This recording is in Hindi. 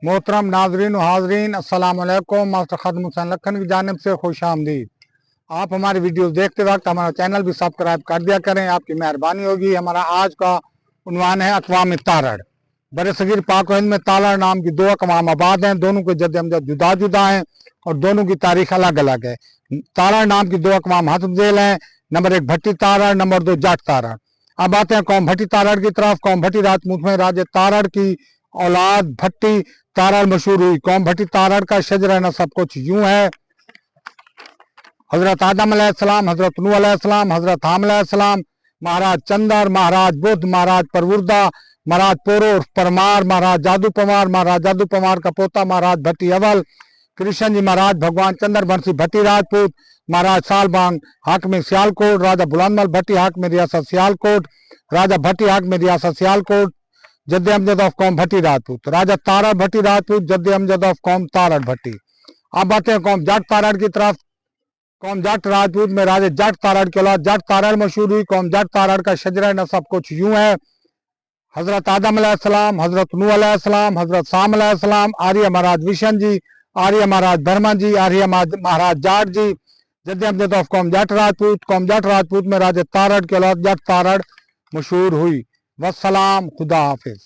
मोहतरम नाजरीन हाजरीन अस्सलाम वालेकुम। मास्टर खादिम हुसैन लखन की जानिब से खुश आमदीद। आप हमारी वीडियो देखते वक्त हमारा चैनल भी सब्सक्राइब कर दिया करें, आपकी मेहरबानी होगी। हमारा आज का उन्वान है अक़वाम तारड़। बरसगीर पाक हिंद में तारड़ नाम की 2 अक़वाम आबाद हैं। दोनों के जद अमजद जुदा जुदा हैं और दोनों की तारीख अलग अलग है। तारड़ नाम की 2 अक़वाम हसब झेल हैं। नंबर 1 भट्टी तारड़, नंबर 2 जाट तारड़। अब आते हैं कौम भट्टी तारड़ की तरफ। कौम भट्टी राजपूत में राजे तारड़ की औलाद भट्टी तारड़ मशहूर हुई। कौम भट्टी तारड़ का शजरा नसब कुछ यूं है। हजरत आदम अलैहिस्सलाम, हजरत नूह अलैहिस्सलाम, हजरत हाम अलैहिस्सलाम, महाराज चंदर, महाराज बुद्ध, महाराज परवुरदा, महाराज पोरो परमार, महाराज जादू पमार, महाराज जादू पमार का पोता महाराज भट्टी अवल, कृष्ण जी महाराज भगवान चंद्र बंसी भट्टी राजपूत, महाराज सालबान हाकम सियालकोट, राजा बुलंदमल भट्टी हाकम रियासत सियालकोट, राजा भट्टी हाकम रियासत सियालकोट, जद्द अमजद ऑफ कौम भट्टी राजपूत, राजा तारड़ भट्टी राजपूत, जद्द अमजद ऑफ कौम तारड़ भट्टी। अब आते हैं कौम जाट तारड़ की तरफ। कौम जाट राजपूत में राजे जाट तारड़ के औलाद जाट तारड़ मशहूर हुई। कौम जाट तारड़ का शजरा नसब कुछ यूं है। हजरत आदम अलैहिस्सलाम, हजरत नूह अलैहिस्सलाम, हजरत साम अलैहिस्सलाम, आर्य महाराज विशन जी, आर्य महाराज बर्मा जी, आर्य महाराज जाट जी, जद्द अमजद ऑफ कौम जाट राजपूत। कौम जाट राजपूत में राजे तारड़ के औलाद जाट तारड़ मशहूर हुई। वस्सलाम, खुदा हाफिज।